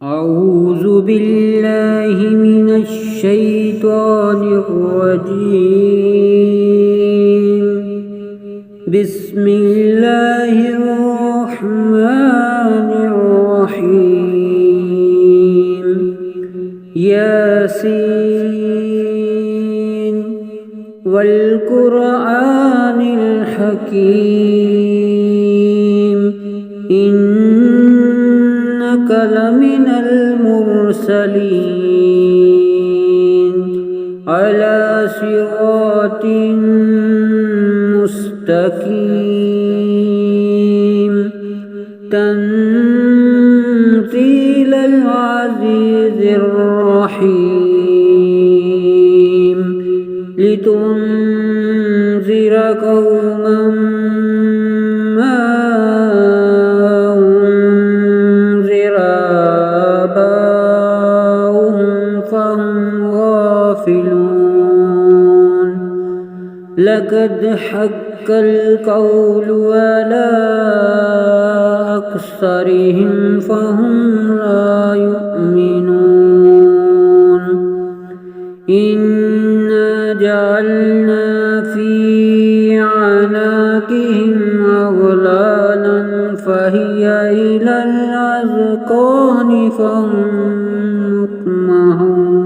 أعوذ بالله من الشيطان الرجيم. بسم الله الرحمن الرحيم. ياسين والقرآن الحكيم إنك لمن المرسلين على صراط مستقيم تنزيل العزيز الرحيم لتنذر قوما ما أنذر آباؤهم فهم غافلون. لقد حق القول على أكثرهم فهم لا يؤمنون. إنا جعلنا في أعناقهم أغلالا فهي إلى الأذقان فهم مقمحون.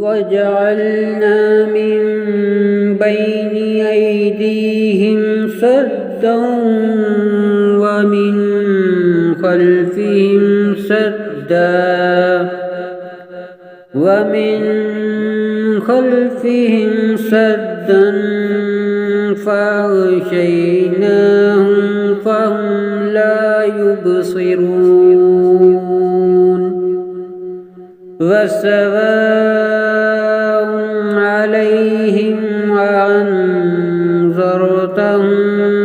وجعلنا من بين أيديهم سدا ومن خلفهم سدا فأغشيناهم فهم لا يبصرون. وسواء عليهم أأنذرتهم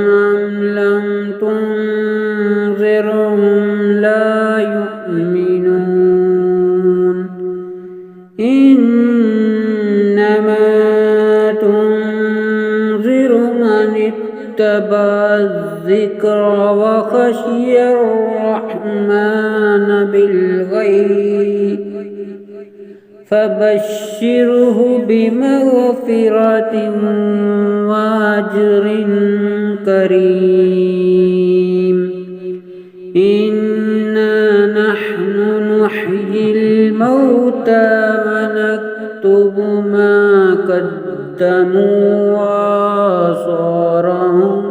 أم لم تنذرهم لا يؤمنون. إنما تنذر من اتبع الذكر وخشي الرحمن بالغيب فبشره بمغفرة وأجر كريم. إنا نحن نحيي الموتى ونكتب ما قدموا وآثارهم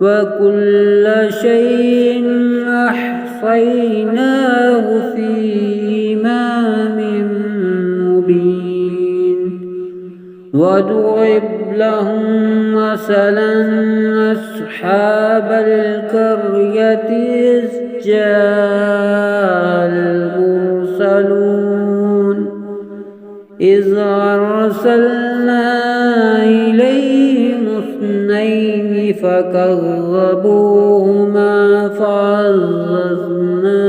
وكل شيء أحصيناه في إمام مبين. واضرب لهم مثلا أصحاب القرية إذ جاء المرسلون إذ أرسلنا إليهم اثنين فكذبوهما فعززنا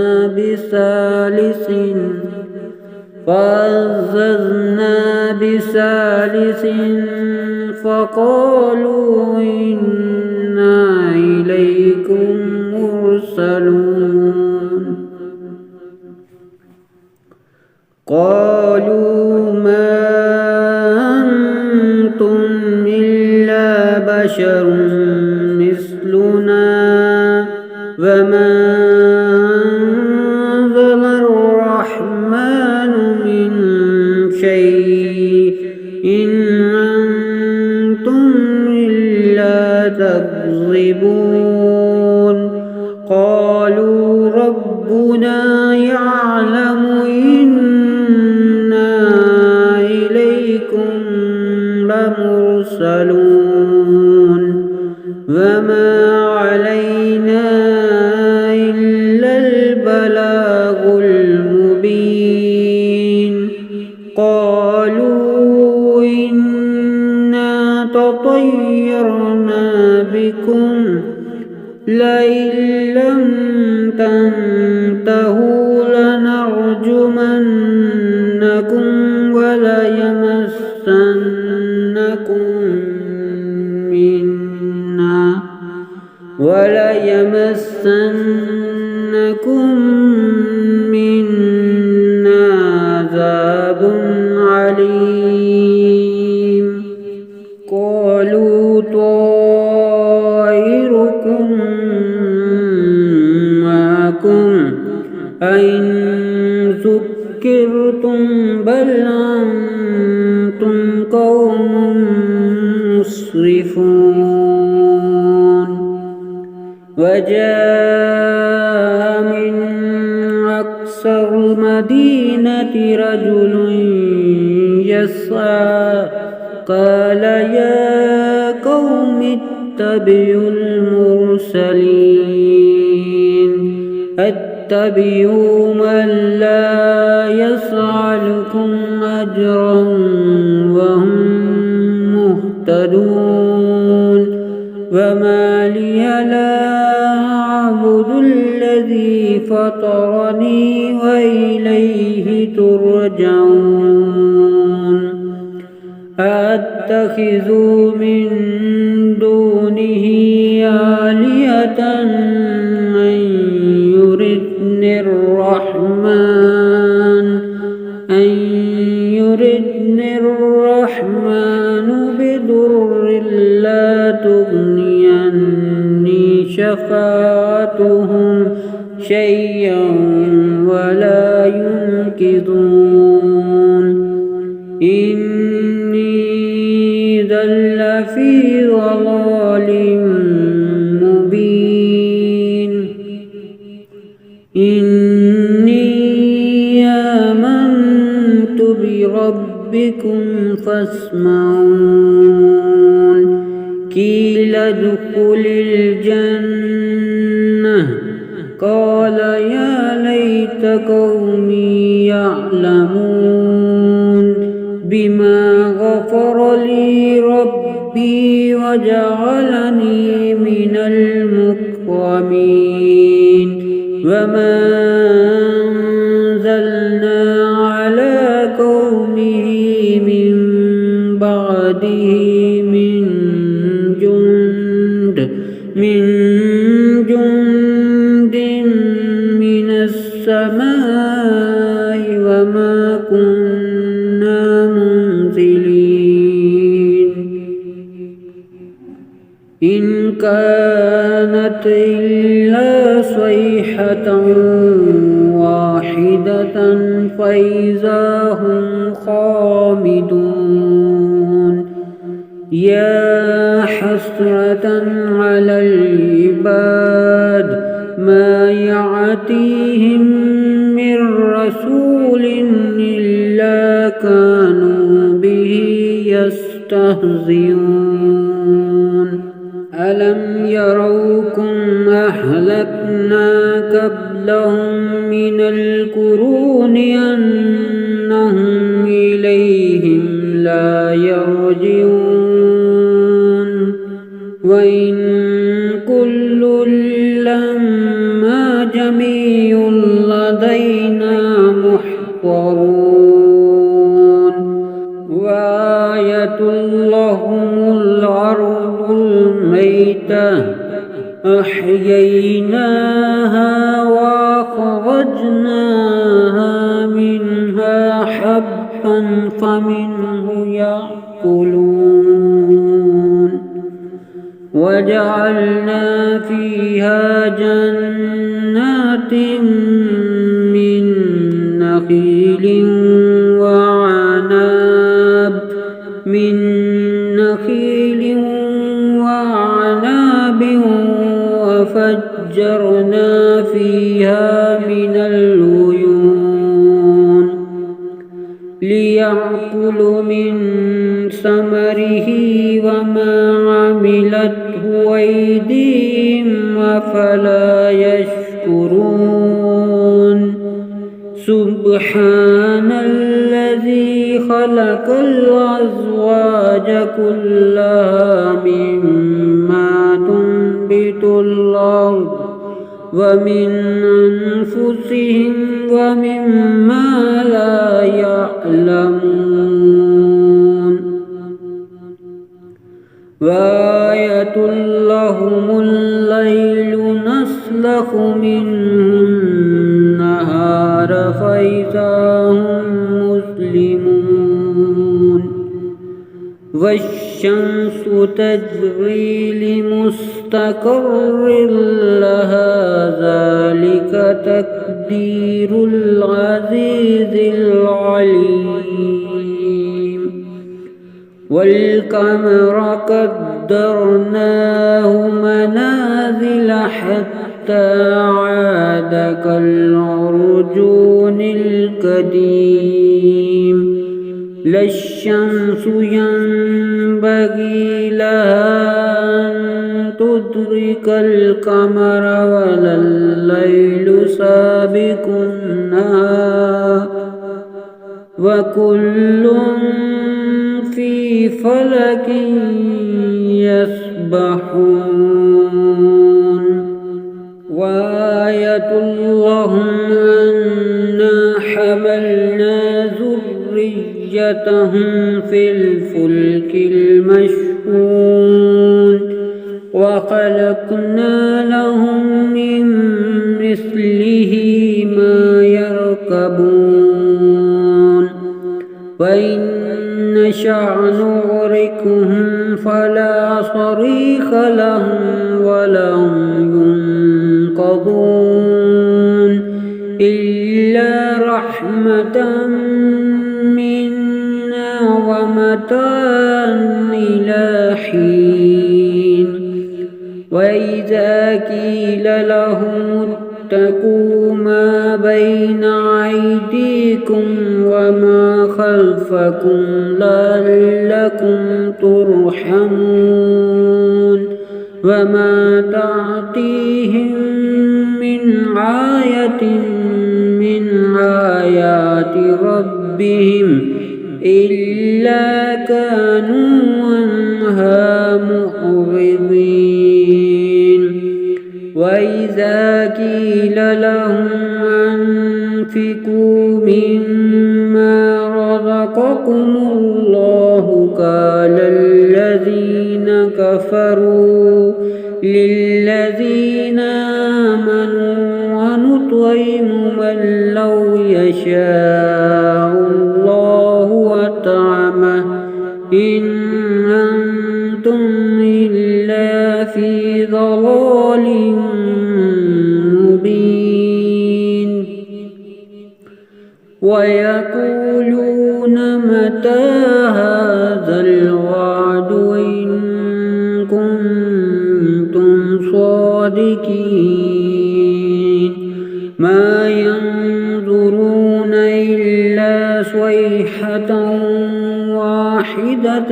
بثالث فقالوا إنا إليكم مرسلون. قالوا ما أنتم إلا بشر مثلنا وما أنزل الرحمن من شيء إن أنتم إلا تكذبون. قالوا ربنا يعلم إنا إليكم لمرسلون وما علينا إلا البلاغ المبين. قالوا إنا تطيرنا بكم لئن لم تنتهوا لنرجمنكم وليمسنكم منا عذاب عليم قالوا طائركم معكم أئن ذكرتم بل أنتم قوم مسرفون وجاء من أقصى المدينة رجل يسعى قال يا قوم اتبعوا المرسلين اتبعوا من لا يسألكم أجرا وهم مهتدون وما لي لا أعبد الذي فطرني وإليه ترجعون أأتخذ من دونه آلهة أن يردني الرحمن بضر لا تغني عني شفاعتهم شيئا ولا ينقذون إني إذا لفي ضلال مبين إني آمنت بربكم فاسمعون قيل ادخل الجنة قال يا ليت قومي يعلمون بما غفر لي ربي وجعلني من المكرمين وما أنزلنا على قومه من بعده من جند من السماء وما كنا منزلين إن كانت إلا صيحة واحدة فإذا هم خامدون يا حسرة على العباد ما يأتيهم من رسول إلا كانوا به يستهزئون ألم يروكم أهلكنا قبلهم من القرون أنهم إليهم لا يرجعون وإن كل لما جميع لدينا محضرون وآية لهم الأرض الميتة أحييناها وأخرجناها منها حبا فمنه يأكلون وجعلنا فيها جنات من نخيل وعناب وفجرنا فيها من العيون ليأكلوا من ثمره وما عملته أيديهم أفلا يشكرون سبحان الذي خلق الأزواج كلها مما تنبت الأرض ومن أنفسهم ومما لا يعلمون وآية لهم الليل نسلخ منه والشمس تجري لمستقر لها ذلك تقدير العزيز العليم والقمر قدرناه منازل حتى عاد كالعرجون القديم لا الشمس ينبغي لها أن تدرك القمر ولا الليل سابق النهار وكل في فلك يسبحون وآية لهم أنا حملنا ذريتهم في الفلك المشحون وخلقنا لهم من مثله ما يركبون وإن نشأ نغرقهم فلا صريخ لهم ولا هم ينقذون إلا رحمة منا ومتاعا إلى حين وإذا قيل لهم اتقوا ما بين أيديكم وما خلفكم لعلكم ترحمون وما تأتيهم من آية من آيات ربهم إلا كانوا عنها معرضين وإذا قيل لهم أنفقوا مما رزقكم الله قال الذين كفروا للذين آمنوا ونطعم من لو يشاء الله أطعمه إن أنتم إلا في ضلال مبين ويقولون متى هذا الوعد إن كنتم صادقين ما ينظرون إلا صيحة واحدة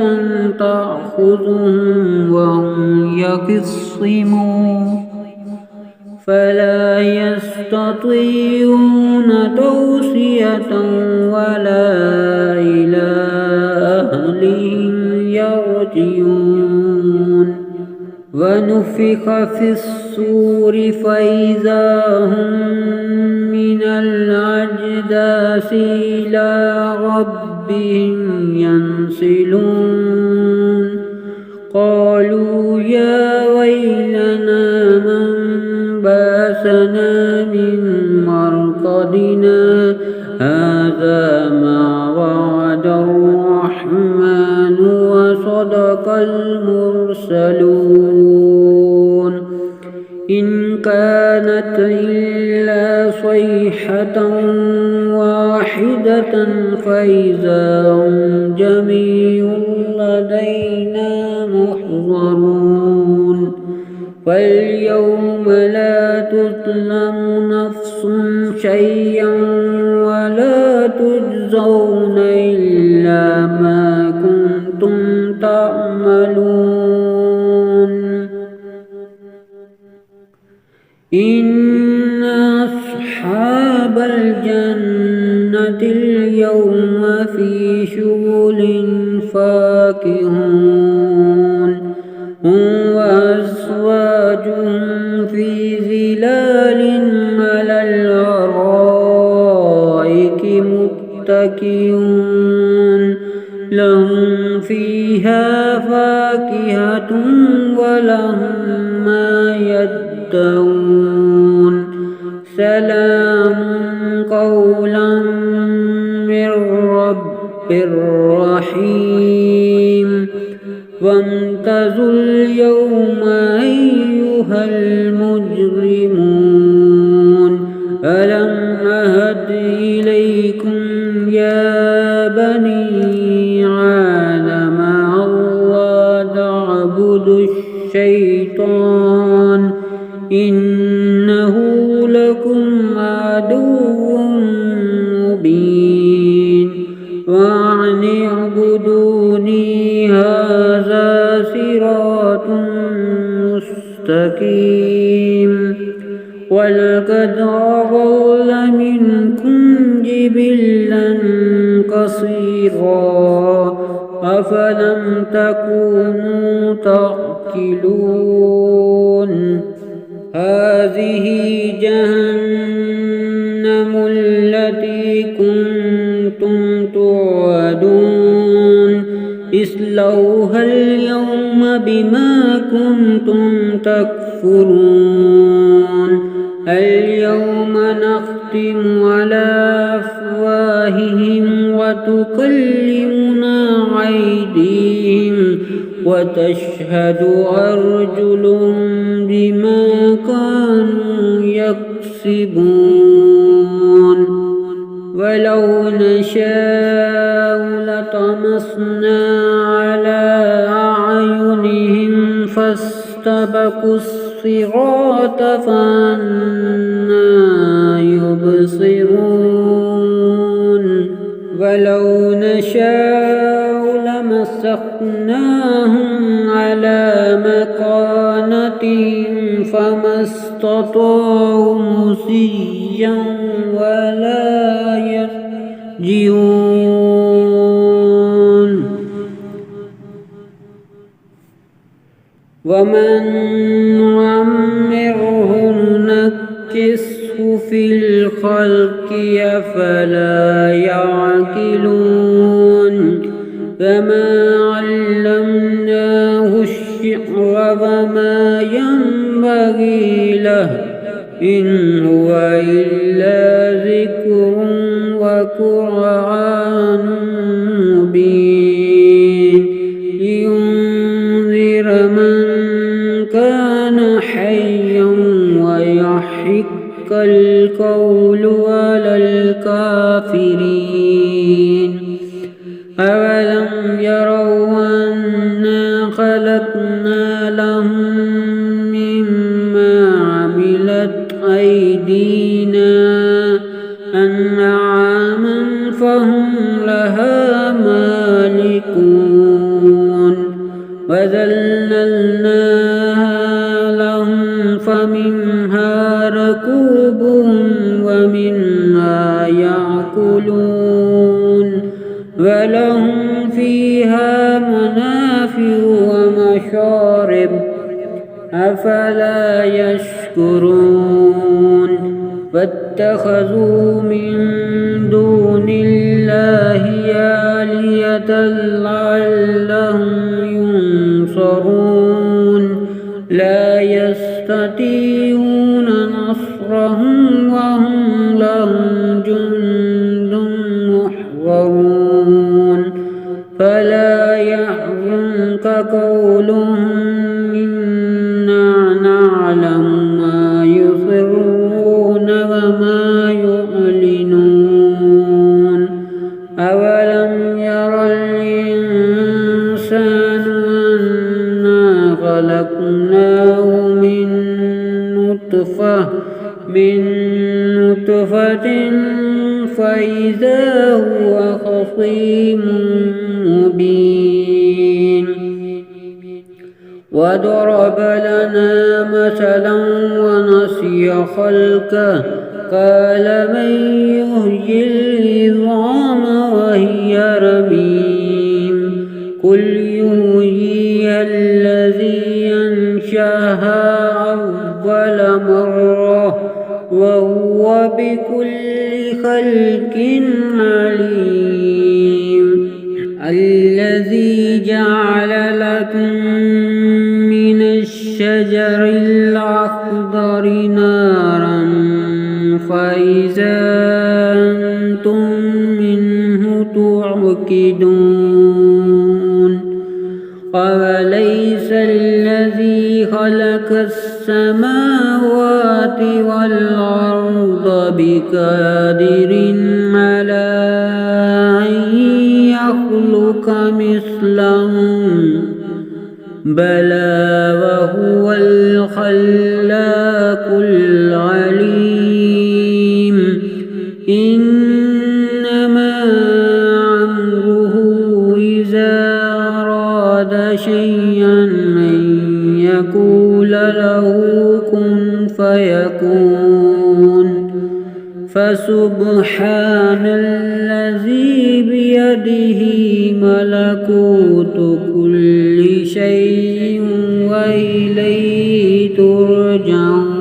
تأخذهم وهم يخصمون فلا يستطيعون توصية ولا إلى أهلهم يرجعون ونفخ في الصور فإذا هم من الأجداث إلى ربهم ينسلون قالوا يا ويلنا من بعثنا من مرقدنا هذا ما وعد الرحمن وصدق المرسلون إن كانت إلا صيحة واحدة فإذا هم جميع لدينا محضرون فاليوم لا تظلم نفس شيئا ولا تجزون إلا ما كنتم تعملون إن أصحاب الجنة اليوم في شغل فاكهون هم وأزواجهم في ظلال على الأرائك متكئون لهم فيها فاكهة ولهم ما يدعون سلام قولا من رب رحيم فامتازوا اليوم أيها المجرمون ألم أهد إليكم يا بني آدم ألا تعبدوا الشيطان إنه لكم عدو مبين وأن اعبدوني هذا صراط مستقيم ولقد أضل منكم جبلا كثيرا أفلم تكونوا تعقلون هذه جهنم التي كنتم توعدون اصلوها اليوم بما كنتم تكفرون اليوم نختم على أفواههم وتكلمنا أيديهم وتشهد أرجلهم بما كانوا يكسبون ولو نشاء لطمسنا على أعينهم فاستبقوا الصراط فأنى يبصرون ولو نشاء لمسخناهم على مكانتهم فما استطاعوا مصيا ولا يرجعون ومن نعمره ننكسه في الخلق أفلا يعقلون فما علمناه الشعر وما ينبغي له إن هو إلا ذكر وقرآن مبين لينذر من كان حيا ويحق القول على الكافرين أولم يروا أنا خلقنا لهم مما عملت أيدينا أنعاما فهم لها مالكون وذللناها لهم فمنها ركوبهم ومنها يأكلون ولهم فيها منافع ومشارب أفلا يشكرون واتخذوا من دون الله آلهة لعلهم ينصرون لا يستطيعون نصرهم وهم لهم جند محضرون فلا يحزنك قولهم إنا نعلم ما يسرون وما يعلنون أولم ير الإنسان أنا خلقناه من نطفة فإذا هو خصيم مبين وضرب لنا مثلا ونسي خلقه قال من يحيي العظام وهي رميم قل يحييها الذي أنشأها أول مرة وهو بكل خلق عليم الذي جعل لكم من الشجر الأخضر نارا فإذا أنتم منه توقدون أوليس السماوات والأرض بقادر على أن يخلق مثلهم بلى وهو الخلاق العليم إنما أمره إذا أراد شيئا أن يقول له كن فيكون فسبحان الذي بيده ملكوت كل شيء وإليه ترجعون.